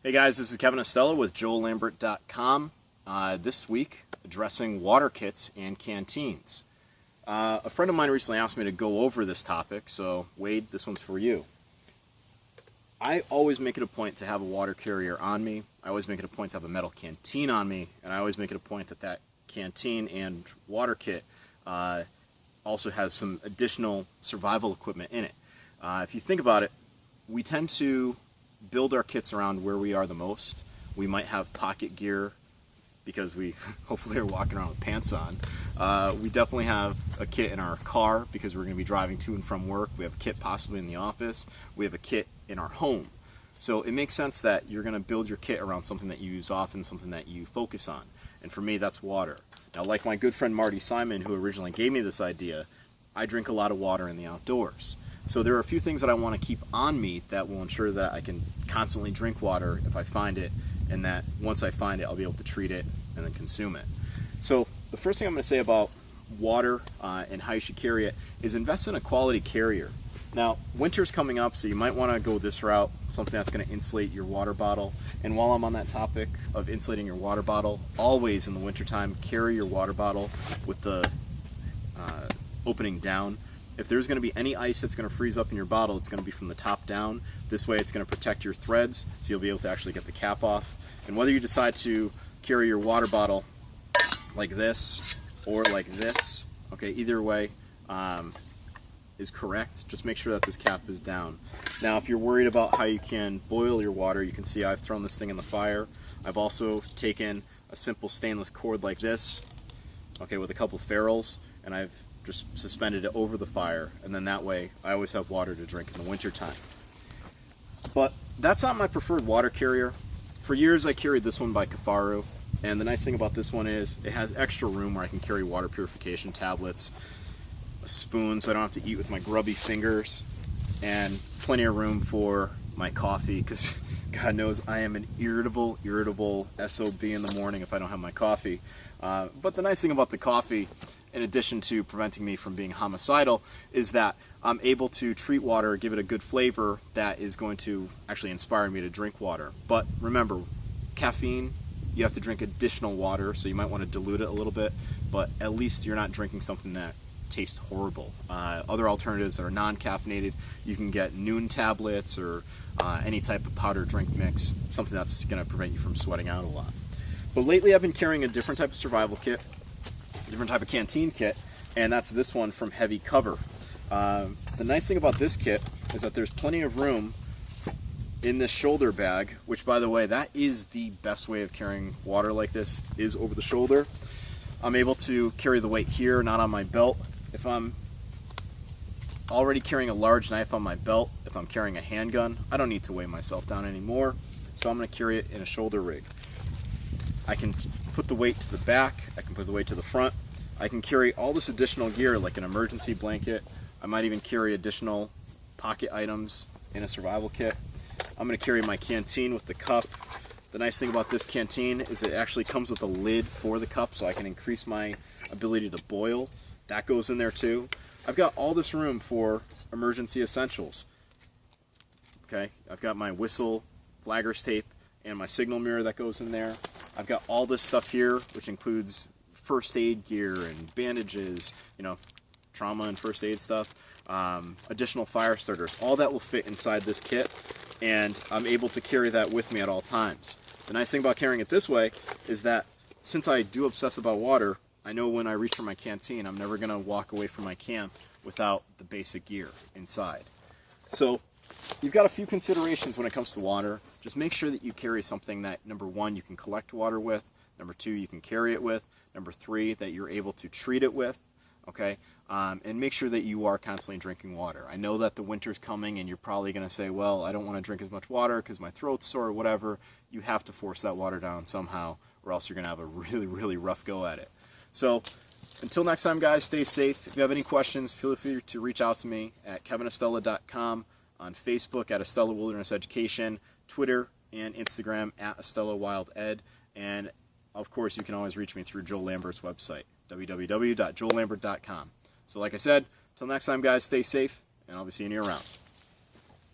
Hey guys, this is Kevin Estela with JoelLambert.com. This week, addressing water kits and canteens. A friend of mine recently asked me to go over this topic, so Wade, this one's for you. I always make it a point to have a water carrier on me. I always make it a point to have a metal canteen on me, and I always make it a point that that canteen and water kit also has some additional survival equipment in it. If you think about it, we tend to build our kits around where we are the most. We might have pocket gear because we hopefully are walking around with pants on. We definitely have a kit in our car because we're going to be driving to and from work. We have a kit possibly in the office. We have a kit in our home. So it makes sense that you're going to build your kit around something that you use often, something that you focus on. And for me, that's water. Now, like my good friend Marty Simon, who originally gave me this idea, I drink a lot of water in the outdoors. So there are a few things that I want to keep on me that will ensure that I can constantly drink water if I find it, and that once I find it, I'll be able to treat it and then consume it. So the first thing I'm going to say about water and how you should carry it is invest in a quality carrier. Now, winter's coming up, so you might want to go this route, something that's going to insulate your water bottle. And while I'm on that topic of insulating your water bottle, always in the wintertime, carry your water bottle with the opening down. If there's going to be any ice that's going to freeze up in your bottle, it's going to be from the top down. This way it's going to protect your threads, so you'll be able to actually get the cap off. And whether you decide to carry your water bottle like this or like this, okay, either way is correct. Just make sure that this cap is down. Now, if you're worried about how you can boil your water, you can see I've thrown this thing in the fire. I've also taken a simple stainless cord like this, okay, with a couple ferrules, and I've just suspended it over the fire, and then that way I always have water to drink in the winter time. But that's not my preferred water carrier. For years I carried this one by Kafaru, and the nice thing about this one is it has extra room where I can carry water purification tablets, a spoon so I don't have to eat with my grubby fingers, and plenty of room for my coffee, because God knows I am an irritable SOB in the morning if I don't have my coffee. But the nice thing about the coffee, in addition to preventing me from being homicidal, is that I'm able to treat water, give it a good flavor that is going to actually inspire me to drink water. But remember, caffeine, you have to drink additional water, so you might want to dilute it a little bit, but at least you're not drinking something that tastes horrible. Other alternatives that are non-caffeinated, you can get Noon tablets or any type of powder drink mix, something that's going to prevent you from sweating out a lot. But lately I've been carrying a different type of survival kit, different type of canteen kit, and that's this one from Heavy Cover. The nice thing about this kit is that there's plenty of room in this shoulder bag, which, by the way, that is the best way of carrying water like this, is over the shoulder. I'm able to carry the weight here, not on my belt. If I'm already carrying a large knife on my belt, if I'm carrying a handgun, I don't need to weigh myself down anymore, so I'm going to carry it in a shoulder rig. I can put the weight to the back, I can put the weight to the front, I can carry all this additional gear like an emergency blanket. I might even carry additional pocket items in a survival kit. I'm going to carry my canteen with the cup. The nice thing about this canteen is it actually comes with a lid for the cup, so I can increase my ability to boil. That goes in there too. I've got all this room for emergency essentials. Okay, I've got my whistle, flagger's tape, and my signal mirror that goes in there. I've got all this stuff here, which includes first aid gear and bandages, you know, trauma and first aid stuff, additional fire starters. All that will fit inside this kit, and I'm able to carry that with me at all times. The nice thing about carrying it this way is that since I do obsess about water, I know when I reach for my canteen, I'm never going to walk away from my camp without the basic gear inside. So you've got a few considerations when it comes to water. Just make sure that you carry something that, number one, you can collect water with, number two, you can carry it with, number three, that you're able to treat it with, okay? And make sure that you are constantly drinking water. I know that the winter's coming and you're probably going to say, well, I don't want to drink as much water because my throat's sore or whatever. You have to force that water down somehow, or else you're going to have a really rough go at it. So until next time, guys, stay safe. If you have any questions, feel free to reach out to me at kevinestela.com, on Facebook at Estela Wilderness Education, Twitter and Instagram at Estela Wild Ed, and of course you can always reach me through Joel Lambert's website, www.joellambert.com. So like I said, till next time, guys, stay safe, and I'll be seeing you around.